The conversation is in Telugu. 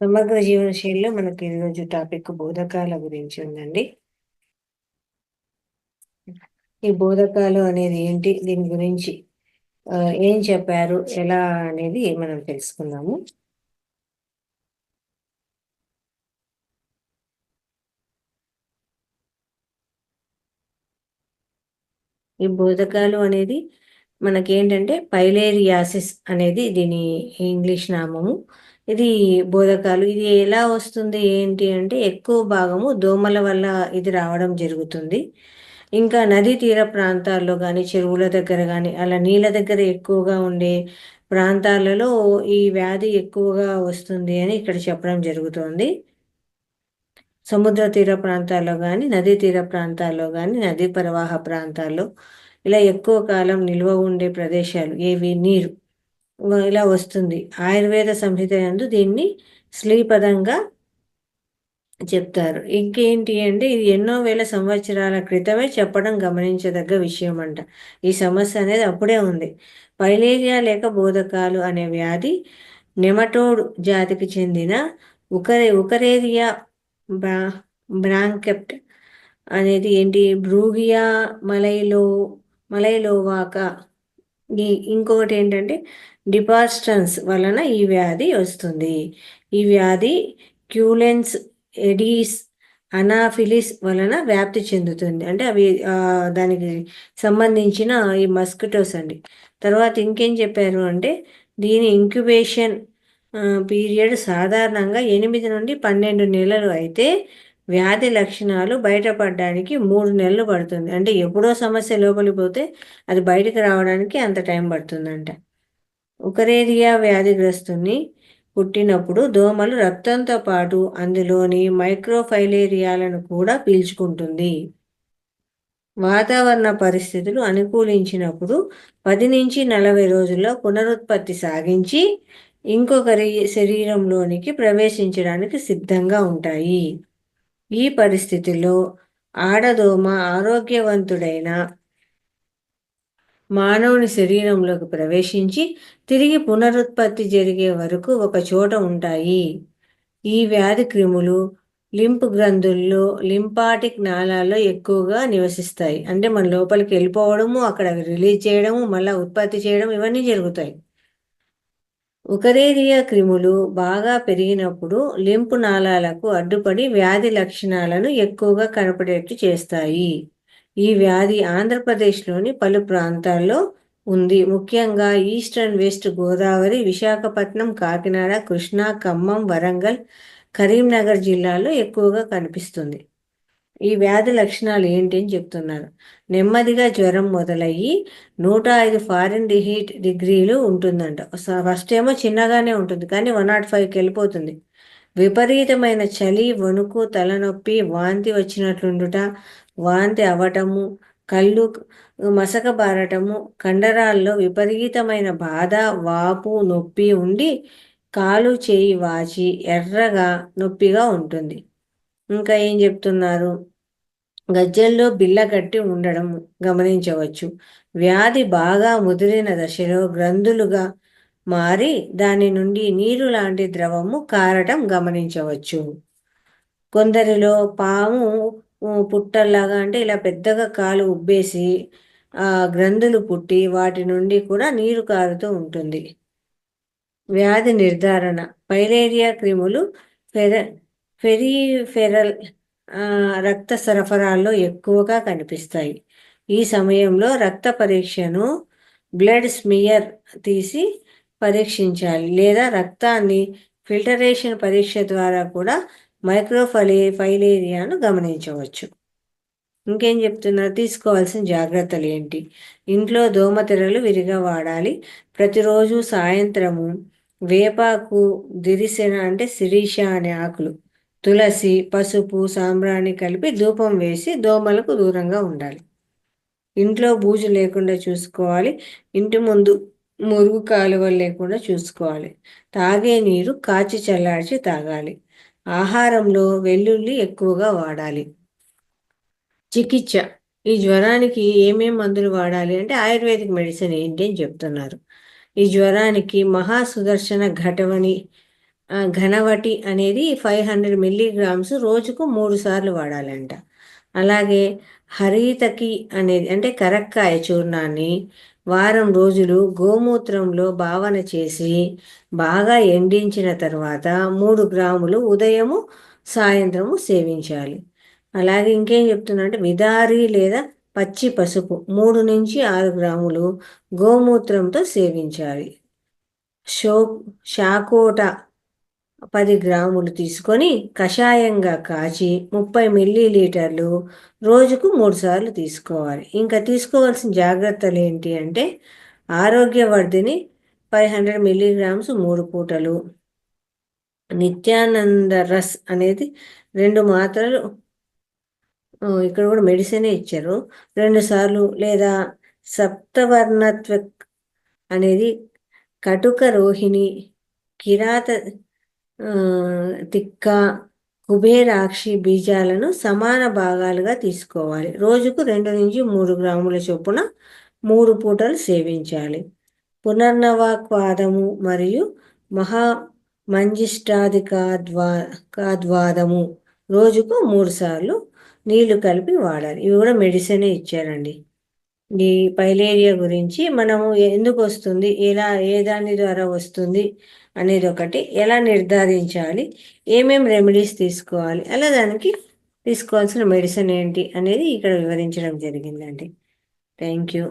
సమగ్ర జీవన శైలిలో మనకి ఈరోజు టాపిక్ బోధకాల గురించి ఉందండి. ఈ బోధకాలు అనేది ఏంటి, దీని గురించి ఏం చెప్పారు, ఎలా అనేది మనం తెలుసుకుందాము. ఈ బోధకాలు అనేది మనకేంటంటే పైలేరియాసిస్ అనేది దీని ఇంగ్లీష్ నామము. ఇది బోధకాలు. ఇది ఎలా వస్తుంది ఏంటి అంటే ఎక్కువ భాగము దోమల వల్ల ఇది రావడం జరుగుతుంది. ఇంకా నదీ తీర ప్రాంతాల్లో కానీ, చెరువుల దగ్గర కానీ, అలా నీళ్ళ దగ్గర ఎక్కువగా ఉండే ప్రాంతాలలో ఈ వ్యాధి ఎక్కువగా వస్తుంది అని ఇక్కడ చెప్పడం జరుగుతుంది. సముద్ర తీర ప్రాంతాల్లో కానీ, నదీ తీర ప్రాంతాల్లో కానీ, నదీ ప్రవాహ ప్రాంతాల్లో ఇలా ఎక్కువ కాలం నిల్వ ఉండే ప్రదేశాలు ఏవి, నీరు ఇలా వస్తుంది. ఆయుర్వేద సంహిత యందు దీన్ని శ్లీపదంగా చెప్తారు. ఇంకేంటి అంటే ఇది ఎన్నో వేల సంవత్సరాల క్రితమే చెప్పడం గమనించదగ్గ విషయం అంట. ఈ సమస్య అనేది అప్పుడే ఉంది. పైలేరియా లేక బోధకాలు అనే వ్యాధి నెమటోడ్ జాతికి చెందిన ఉకరేరియా బ్రాంకెప్ట్ అనేది ఏంటి, బ్రూగియా మలైలోవాకా. ఇంకొకటి ఏంటంటే డిపాస్టన్స్ వలన ఈ వ్యాధి వస్తుంది. ఈ వ్యాధి క్యూలెన్స్ ఎడీస్ అనాఫిలిస్ వలన వ్యాప్తి చెందుతుంది. అంటే అవి దానికి సంబంధించిన ఈ మస్కిటోస్ అండి. తర్వాత ఇంకేం చెప్పారు అంటే దీని ఇంక్యుబేషన్ పీరియడ్ సాధారణంగా 8 నుండి 12 నెలలు అయితే వ్యాధి లక్షణాలు బయటపడడానికి 3 నెలలు పడుతుంది. అంటే ఎప్పుడో సమస్య లోపలికి పోతే అది బయటకు రావడానికి అంత టైం పడుతుందంట. ఉకరేరియా వ్యాధిగ్రస్తుని పుట్టినప్పుడు దోమలు రక్తంతో పాటు అందులోని మైక్రోఫైలేరియాలను కూడా పీల్చుకుంటుంది. వాతావరణ పరిస్థితులు అనుకూలించినప్పుడు 10 నుంచి 40 రోజుల్లో పునరుత్పత్తి సాగించి ఇంకొకరి శరీరంలోనికి ప్రవేశించడానికి సిద్ధంగా ఉంటాయి. ఈ పరిస్థితిలో ఆడదోమ ఆరోగ్యవంతుడైన మానవుని శరీరంలోకి ప్రవేశించి తిరిగి పునరుత్పత్తి జరిగే వరకు ఒక చోట ఉంటాయి. ఈ వ్యాధి క్రిములు లింప్ గ్రంథుల్లో, లింపాటిక్ నాళాల్లో ఎక్కువగా నివసిస్తాయి. అంటే మన లోపలికి వెళ్ళిపోవడము, అక్కడ రిలీజ్ చేయడము, మళ్ళీ ఉత్పత్తి చేయడం, ఇవన్నీ జరుగుతాయి. ఉకరేరియా క్రిములు బాగా పెరిగినప్పుడు లింపు నాళాలకు అడ్డుపడి వ్యాధి లక్షణాలను ఎక్కువగా కనపడేట్టు చేస్తాయి. ఈ వ్యాధి ఆంధ్రప్రదేశ్లోని పలు ప్రాంతాల్లో ఉంది. ముఖ్యంగా east and west Godavari, Visakhapatnam, Kakinada, Krishna, Khammam, Warangal, Karimnagar జిల్లాల్లో ఎక్కువగా కనిపిస్తుంది. ఈ వ్యాధి లక్షణాలు ఏంటి అని చెప్తున్నారు. నెమ్మదిగా జ్వరం మొదలయ్యి 105 ఫారెన్హీట్ డిగ్రీలు ఉంటుందంట. ఫస్ట్ ఏమో చిన్నగానే ఉంటుంది, కానీ 105కి వెళ్ళిపోతుంది. విపరీతమైన చలి, వణుకు, తలనొప్పి, వాంతి వచ్చినట్లుండుట, వాంతి అవ్వటము, కళ్ళు మసకబారటము, కండరాల్లో విపరీతమైన బాధ, వాపు, నొప్పి ఉండి కాలు చేయి వాచి ఎర్రగా నొప్పిగా ఉంటుంది. ఇంకా ఏం చెప్తున్నారు, గజ్జల్లో బిళ్ళ కట్టి ఉండడం గమనించవచ్చు. వ్యాధి బాగా ముదిరిన దశలో గ్రంథులుగా మారి దాని నుండి నీరు లాంటి ద్రవము కారటం గమనించవచ్చు. కొందరిలో పాము పుట్టల్లాగా, అంటే ఇలా పెద్దగా కాలు ఉబ్బేసి గ్రంథులు పుట్టి వాటి నుండి కూడా నీరు కారుతూ ఉంటుంది. వ్యాధి నిర్ధారణ. పైలేరియా క్రిములు ఫెరిఫెరల్ రక్త సరఫరాలో ఎక్కువగా కనిపిస్తాయి. ఈ సమయంలో రక్త పరీక్షను బ్లడ్ స్మియర్ తీసి పరీక్షించాలి, లేదా రక్తాన్ని ఫిల్టరేషన్ పరీక్ష ద్వారా కూడా మైక్రోఫైలేరియాను గమనించవచ్చు. ఇంకేం చెప్తున్నారు, తీసుకోవాల్సిన జాగ్రత్తలు ఏంటి. ఇంట్లో దోమతెరలు విరిగా వాడాలి. ప్రతిరోజు సాయంత్రము వేపాకు, దిరిసెన అంటే శిరీష అనే ఆకులు, తులసి, పసుపు, సాంబ్రాణి కలిపి ధూపం వేసి దోమలకు దూరంగా ఉండాలి. ఇంట్లో బూజు లేకుండా చూసుకోవాలి. ఇంటి ముందు మురుగు కాలువలు లేకుండా చూసుకోవాలి. తాగే నీరు కాచి చల్లార్చి తాగాలి. ఆహారంలో వెల్లుల్లి ఎక్కువగా వాడాలి. చికిత్స. ఈ జ్వరానికి ఏమేం మందులు వాడాలి అంటే ఆయుర్వేదిక్ మెడిసిన్ ఏంటి అని చెప్తున్నారు. ఈ జ్వరానికి మహాసుదర్శన ఘటవని ఘనవటి అనేది 500 మిల్లీగ్రామ్స్ రోజుకు 3 సార్లు వాడాలంట. అలాగే హరితకి అనేది అంటే కరక్కాయ చూర్ణాన్ని వారం రోజులు గోమూత్రంలో భావన చేసి బాగా ఎండించిన తర్వాత 3 గ్రాములు ఉదయము సాయంత్రము సేవించాలి. అలాగే ఇంకేం చెప్తున్నా అంటే విదారి లేదా పచ్చి పసుపు 3 నుంచి 6 గ్రాములు గోమూత్రంతో సేవించాలి. శాకోట 10 గ్రాములు తీసుకొని కషాయంగా కాచి 30 మిల్లీలీటర్లు రోజుకు 3 సార్లు తీసుకోవాలి. ఇంకా తీసుకోవాల్సిన జాగ్రత్తలు ఏంటి అంటే ఆరోగ్యవర్ధిని 500 మిల్లీగ్రామ్స్ 3 పూటలు, నిత్యానంద రస్ అనేది 2 మాత్రలు, ఇక్కడ కూడా మెడిసినే ఇచ్చారు, 2 సార్లు, లేదా సప్తవర్ణత్వ అనేది కటుక రోహిణి, కిరాత తిక్క, కుబేరాక్షి బీజాలను సమాన భాగాలుగా తీసుకోవాలి. రోజుకు 2 నుంచి 3 గ్రాముల చొప్పున 3 పూటలు సేవించాలి. పునర్నవాక్వాదము మరియు మహామంజిష్టాధికాద్వాదము రోజుకు 3 సార్లు నీళ్లు కలిపి వాడాలి. ఇవి కూడా మెడిసినే ఇచ్చారండి. ఈ పైలేరియా గురించి మనము ఎందుకు వస్తుంది, ఏ దాని ద్వారా వస్తుంది అనేది ఒకటి, ఎలా నిర్ధారించాలి, ఏమేం రెమెడీస్ తీసుకోవాలి, అలా దానికి తీసుకోవాల్సిన మెడిసిన్ ఏంటి అనేది ఇక్కడ వివరించడం జరిగిందండి. Thank you.